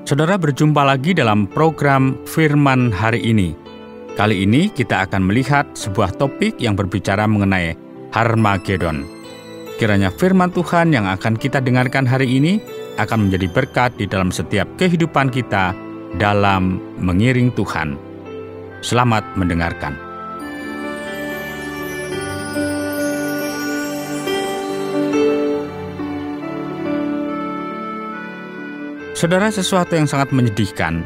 Saudara, berjumpa lagi dalam program Firman hari ini. Kali ini kita akan melihat sebuah topik yang berbicara mengenai Harmagedon. Kiranya firman Tuhan yang akan kita dengarkan hari ini akan menjadi berkat di dalam setiap kehidupan kita dalam mengiring Tuhan. Selamat mendengarkan. Saudara, sesuatu yang sangat menyedihkan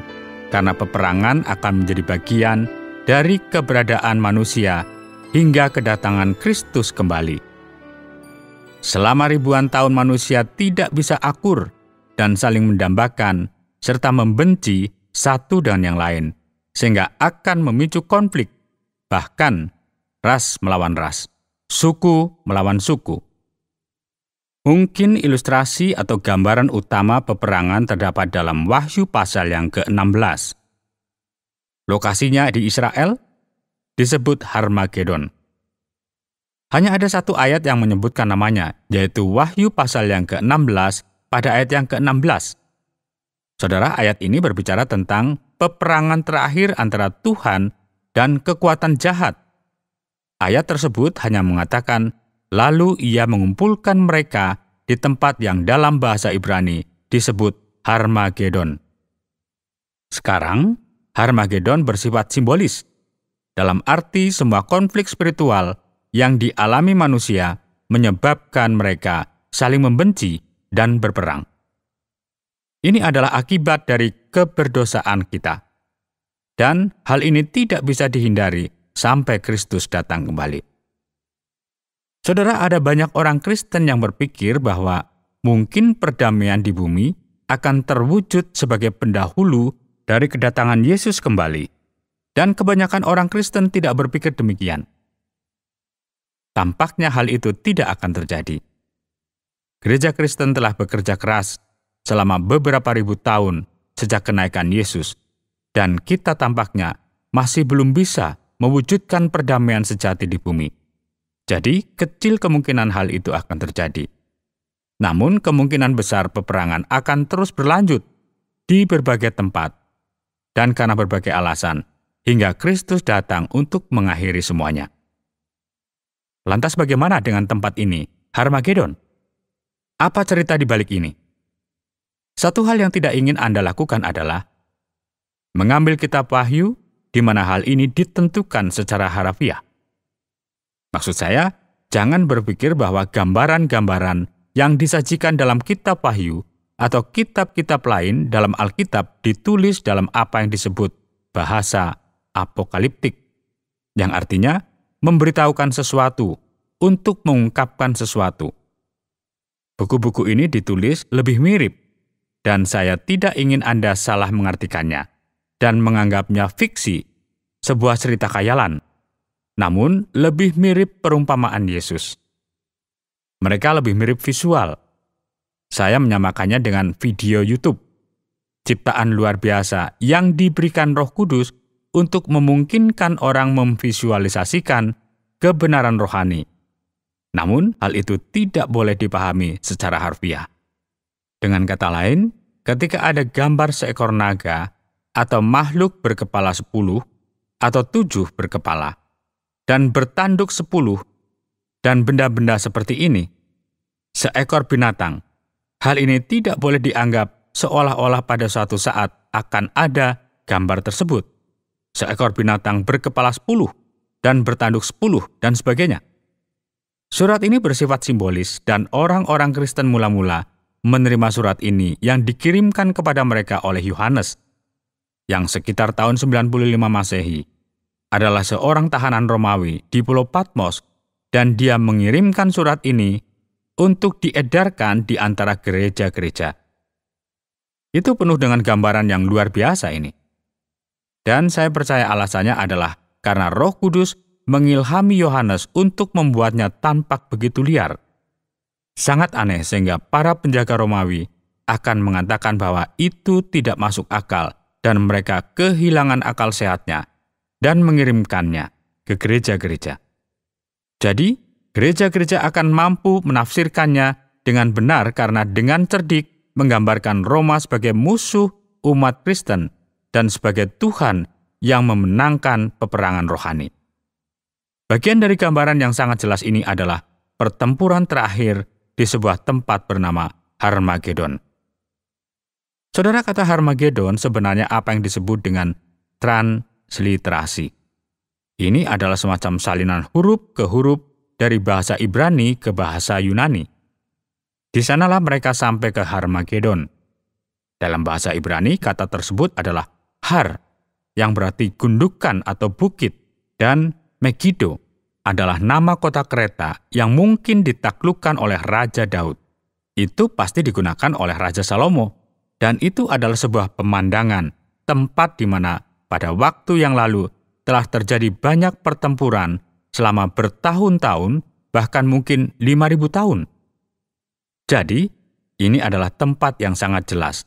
karena peperangan akan menjadi bagian dari keberadaan manusia hingga kedatangan Kristus kembali. Selama ribuan tahun manusia tidak bisa akur dan saling mendambakan serta membenci satu dengan yang lain, sehingga akan memicu konflik, bahkan ras melawan ras, suku melawan suku. Mungkin ilustrasi atau gambaran utama peperangan terdapat dalam Wahyu pasal yang ke-16. Lokasinya di Israel, disebut Harmagedon. Hanya ada satu ayat yang menyebutkan namanya, yaitu Wahyu pasal yang ke-16 pada ayat yang ke-16. Saudara, ayat ini berbicara tentang peperangan terakhir antara Tuhan dan kekuatan jahat. Ayat tersebut hanya mengatakan, lalu ia mengumpulkan mereka di tempat yang dalam bahasa Ibrani disebut Harmagedon. Sekarang, Harmagedon bersifat simbolis, dalam arti semua konflik spiritual yang dialami manusia menyebabkan mereka saling membenci dan berperang. Ini adalah akibat dari keberdosaan kita. Dan hal ini tidak bisa dihindari sampai Kristus datang kembali. Saudara, ada banyak orang Kristen yang berpikir bahwa mungkin perdamaian di bumi akan terwujud sebagai pendahulu dari kedatangan Yesus kembali. Dan kebanyakan orang Kristen tidak berpikir demikian. Tampaknya hal itu tidak akan terjadi. Gereja Kristen telah bekerja keras selama beberapa ribu tahun sejak kenaikan Yesus, dan kita tampaknya masih belum bisa mewujudkan perdamaian sejati di bumi. Jadi, kecil kemungkinan hal itu akan terjadi. Namun, kemungkinan besar peperangan akan terus berlanjut di berbagai tempat dan karena berbagai alasan, hingga Kristus datang untuk mengakhiri semuanya. Lantas bagaimana dengan tempat ini, Harmagedon? Apa cerita di balik ini? Satu hal yang tidak ingin Anda lakukan adalah mengambil kitab Wahyu di mana hal ini ditentukan secara harafiah. Maksud saya, jangan berpikir bahwa gambaran-gambaran yang disajikan dalam kitab Wahyu atau kitab-kitab lain dalam Alkitab ditulis dalam apa yang disebut bahasa apokaliptik, yang artinya memberitahukan sesuatu untuk mengungkapkan sesuatu. Buku-buku ini ditulis lebih mirip, dan saya tidak ingin Anda salah mengartikannya dan menganggapnya fiksi, sebuah cerita khayalan, namun lebih mirip perumpamaan Yesus. Mereka lebih mirip visual. Saya menyamakannya dengan video YouTube, ciptaan luar biasa yang diberikan Roh Kudus untuk memungkinkan orang memvisualisasikan kebenaran rohani. Namun, hal itu tidak boleh dipahami secara harfiah. Dengan kata lain, ketika ada gambar seekor naga atau makhluk berkepala 10 atau 7 berkepala, dan bertanduk 10, dan benda-benda seperti ini, seekor binatang, hal ini tidak boleh dianggap seolah-olah pada suatu saat akan ada gambar tersebut. Seekor binatang berkepala 10, dan bertanduk 10, dan sebagainya. Surat ini bersifat simbolis, dan orang-orang Kristen mula-mula menerima surat ini yang dikirimkan kepada mereka oleh Yohanes, yang sekitar tahun 95 Masehi, adalah seorang tahanan Romawi di Pulau Patmos, dan dia mengirimkan surat ini untuk diedarkan di antara gereja-gereja. Itu penuh dengan gambaran yang luar biasa ini. Dan saya percaya alasannya adalah karena Roh Kudus mengilhami Yohanes untuk membuatnya tampak begitu liar. Sangat aneh sehingga para penjaga Romawi akan mengatakan bahwa itu tidak masuk akal dan mereka kehilangan akal sehatnya dan mengirimkannya ke gereja-gereja. Jadi, gereja-gereja akan mampu menafsirkannya dengan benar karena dengan cerdik menggambarkan Roma sebagai musuh umat Kristen dan sebagai Tuhan yang memenangkan peperangan rohani. Bagian dari gambaran yang sangat jelas ini adalah pertempuran terakhir di sebuah tempat bernama Harmagedon. Saudara, kata Harmagedon sebenarnya apa yang disebut dengan transliterasi. Ini adalah semacam salinan huruf ke huruf dari bahasa Ibrani ke bahasa Yunani. Di sanalah mereka sampai ke Harmagedon. Dalam bahasa Ibrani, kata tersebut adalah har, yang berarti gundukan atau bukit, dan Megiddo adalah nama kota kereta yang mungkin ditaklukkan oleh Raja Daud. Itu pasti digunakan oleh Raja Salomo, dan itu adalah sebuah pemandangan, tempat di mana pada waktu yang lalu telah terjadi banyak pertempuran selama bertahun-tahun, bahkan mungkin 5.000 tahun. Jadi, ini adalah tempat yang sangat jelas,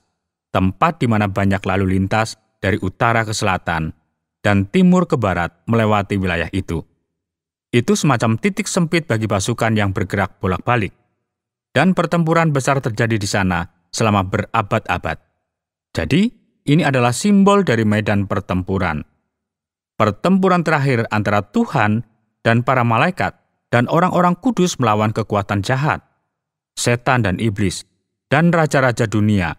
tempat di mana banyak lalu lintas dari utara ke selatan dan timur ke barat melewati wilayah itu. Itu semacam titik sempit bagi pasukan yang bergerak bolak-balik. Dan pertempuran besar terjadi di sana selama berabad-abad. Jadi, ini adalah simbol dari medan pertempuran. Pertempuran terakhir antara Tuhan dan para malaikat dan orang-orang kudus melawan kekuatan jahat, setan dan iblis, dan raja-raja dunia,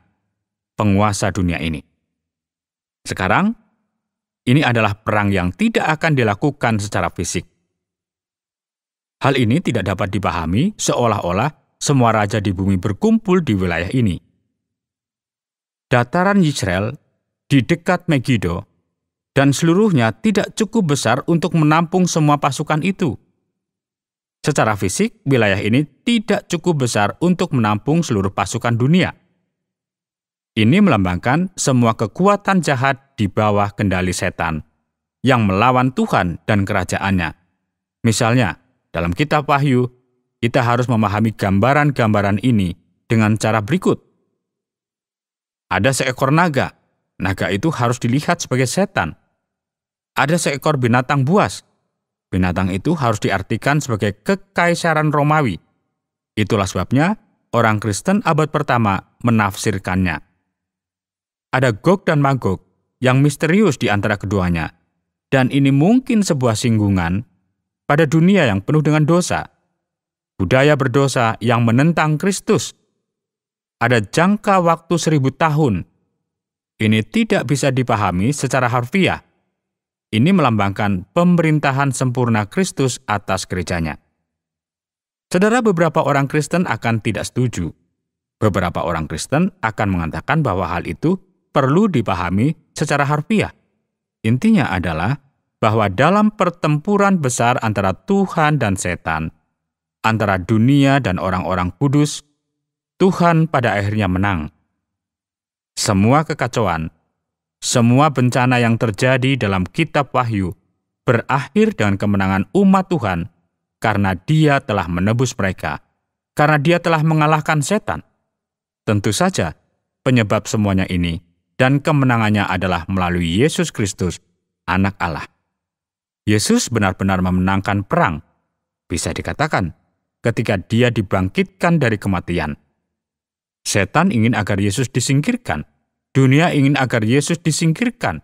penguasa dunia ini. Sekarang, ini adalah perang yang tidak akan dilakukan secara fisik. Hal ini tidak dapat dipahami seolah-olah semua raja di bumi berkumpul di wilayah ini. Dataran Yisrael di dekat Megiddo dan seluruhnya tidak cukup besar untuk menampung semua pasukan itu. Secara fisik, wilayah ini tidak cukup besar untuk menampung seluruh pasukan dunia. Ini melambangkan semua kekuatan jahat di bawah kendali setan yang melawan Tuhan dan kerajaannya. Misalnya, dalam kitab Wahyu, kita harus memahami gambaran-gambaran ini dengan cara berikut. Ada seekor naga. Naga itu harus dilihat sebagai setan. Ada seekor binatang buas. Binatang itu harus diartikan sebagai kekaisaran Romawi. Itulah sebabnya orang Kristen abad pertama menafsirkannya. Ada Gog dan Magog yang misterius di antara keduanya, dan ini mungkin sebuah singgungan pada dunia yang penuh dengan dosa, budaya berdosa yang menentang Kristus. Ada jangka waktu 1000 tahun. Ini tidak bisa dipahami secara harfiah. Ini melambangkan pemerintahan sempurna Kristus atas gerejanya. Saudara, beberapa orang Kristen akan tidak setuju. Beberapa orang Kristen akan mengatakan bahwa hal itu perlu dipahami secara harfiah. Intinya adalah bahwa dalam pertempuran besar antara Tuhan dan setan, antara dunia dan orang-orang kudus, Tuhan pada akhirnya menang. Semua kekacauan, semua bencana yang terjadi dalam kitab Wahyu berakhir dengan kemenangan umat Tuhan karena Dia telah menebus mereka, karena Dia telah mengalahkan setan. Tentu saja, penyebab semuanya ini dan kemenangannya adalah melalui Yesus Kristus, Anak Allah. Yesus benar-benar memenangkan perang, bisa dikatakan, ketika Dia dibangkitkan dari kematian. Setan ingin agar Yesus disingkirkan, dunia ingin agar Yesus disingkirkan.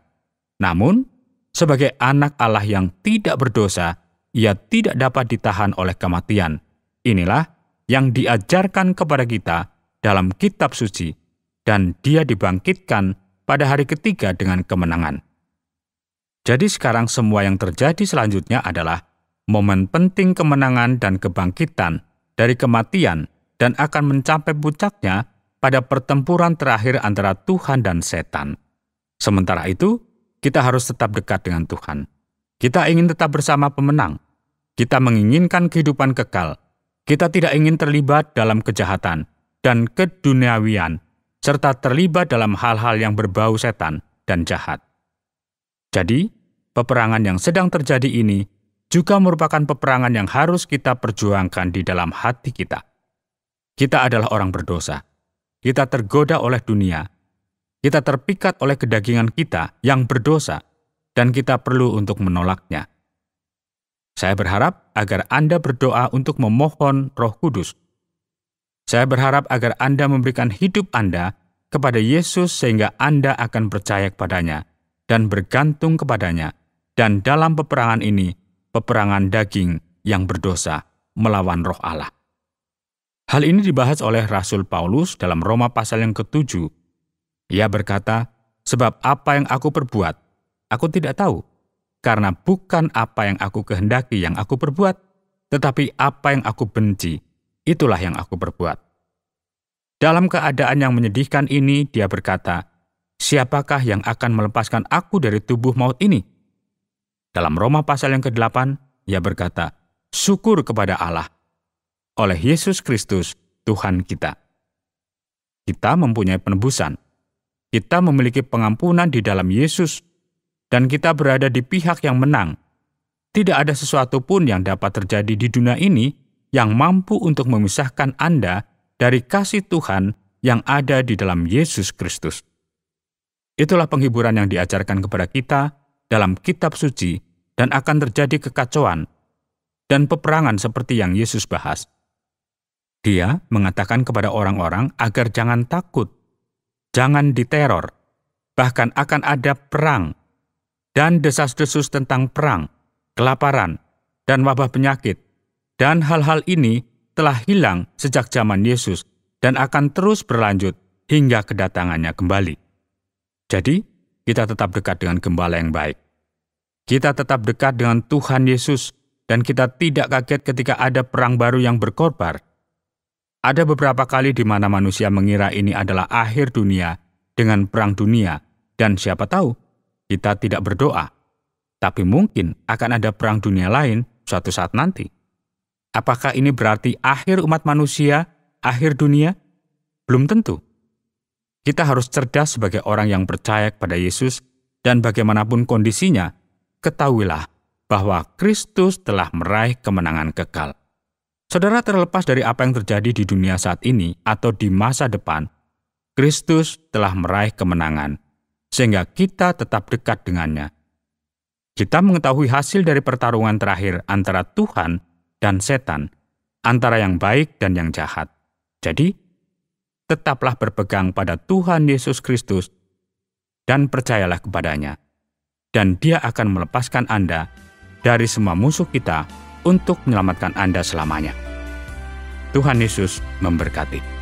Namun, sebagai anak Allah yang tidak berdosa, Ia tidak dapat ditahan oleh kematian. Inilah yang diajarkan kepada kita dalam kitab suci, dan Dia dibangkitkan pada hari ketiga dengan kemenangan. Jadi sekarang semua yang terjadi selanjutnya adalah momen penting kemenangan dan kebangkitan dari kematian dan akan mencapai puncaknya pada pertempuran terakhir antara Tuhan dan setan. Sementara itu, kita harus tetap dekat dengan Tuhan. Kita ingin tetap bersama pemenang. Kita menginginkan kehidupan kekal. Kita tidak ingin terlibat dalam kejahatan dan keduniawian, serta terlibat dalam hal-hal yang berbau setan dan jahat. Jadi, peperangan yang sedang terjadi ini juga merupakan peperangan yang harus kita perjuangkan di dalam hati kita. Kita adalah orang berdosa. Kita tergoda oleh dunia. Kita terpikat oleh kedagingan kita yang berdosa, dan kita perlu untuk menolaknya. Saya berharap agar Anda berdoa untuk memohon Roh Kudus. Saya berharap agar Anda memberikan hidup Anda kepada Yesus sehingga Anda akan percaya kepadanya dan bergantung kepadanya. Dan dalam peperangan ini, peperangan daging yang berdosa melawan roh Allah. Hal ini dibahas oleh Rasul Paulus dalam Roma pasal yang ke-7. Ia berkata, "Sebab apa yang aku perbuat, aku tidak tahu, karena bukan apa yang aku kehendaki yang aku perbuat, tetapi apa yang aku benci, itulah yang aku perbuat." Dalam keadaan yang menyedihkan ini, dia berkata, "Siapakah yang akan melepaskan aku dari tubuh maut ini?" Dalam Roma pasal yang ke-8, ia berkata, "Syukur kepada Allah, oleh Yesus Kristus, Tuhan kita." Kita mempunyai penebusan. Kita memiliki pengampunan di dalam Yesus, dan kita berada di pihak yang menang. Tidak ada sesuatu pun yang dapat terjadi di dunia ini yang mampu untuk memisahkan Anda dari kasih Tuhan yang ada di dalam Yesus Kristus. Itulah penghiburan yang diajarkan kepada kita dalam kitab suci, dan akan terjadi kekacauan dan peperangan seperti yang Yesus bahas. Dia mengatakan kepada orang-orang agar jangan takut, jangan diteror, bahkan akan ada perang dan desas-desus tentang perang, kelaparan, dan wabah penyakit. Dan hal-hal ini telah hilang sejak zaman Yesus dan akan terus berlanjut hingga kedatangannya kembali. Jadi, kita tetap dekat dengan Gembala yang baik. Kita tetap dekat dengan Tuhan Yesus, dan kita tidak kaget ketika ada perang baru yang berkobar. Ada beberapa kali di mana manusia mengira ini adalah akhir dunia dengan perang dunia, dan siapa tahu, kita tidak berdoa. Tapi mungkin akan ada perang dunia lain suatu saat nanti. Apakah ini berarti akhir umat manusia, akhir dunia? Belum tentu. Kita harus cerdas sebagai orang yang percaya kepada Yesus, dan bagaimanapun kondisinya, ketahuilah bahwa Kristus telah meraih kemenangan kekal. Saudara, terlepas dari apa yang terjadi di dunia saat ini atau di masa depan, Kristus telah meraih kemenangan, sehingga kita tetap dekat dengannya. Kita mengetahui hasil dari pertarungan terakhir antara Tuhan dan setan, antara yang baik dan yang jahat. Jadi, tetaplah berpegang pada Tuhan Yesus Kristus dan percayalah kepadanya. Dan Dia akan melepaskan Anda dari semua musuh kita untuk menyelamatkan Anda selamanya. Tuhan Yesus memberkati.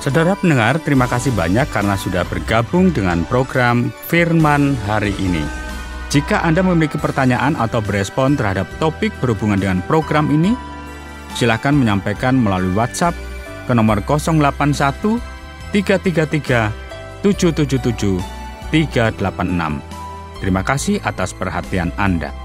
Saudara pendengar, terima kasih banyak karena sudah bergabung dengan program Firman hari ini. Jika Anda memiliki pertanyaan atau berespon terhadap topik berhubungan dengan program ini, silakan menyampaikan melalui WhatsApp ke nomor 081 333 777 386. Terima kasih atas perhatian Anda.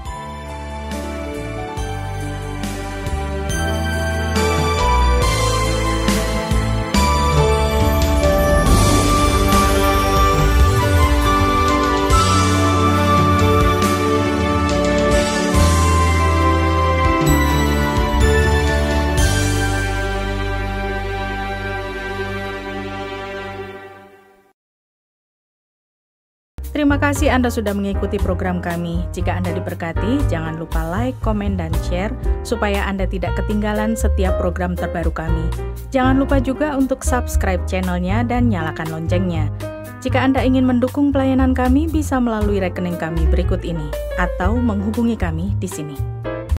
Terima kasih Anda sudah mengikuti program kami. Jika Anda diberkati, jangan lupa like, komen, dan share supaya Anda tidak ketinggalan setiap program terbaru kami. Jangan lupa juga untuk subscribe channelnya dan nyalakan loncengnya. Jika Anda ingin mendukung pelayanan kami, bisa melalui rekening kami berikut ini atau menghubungi kami di sini.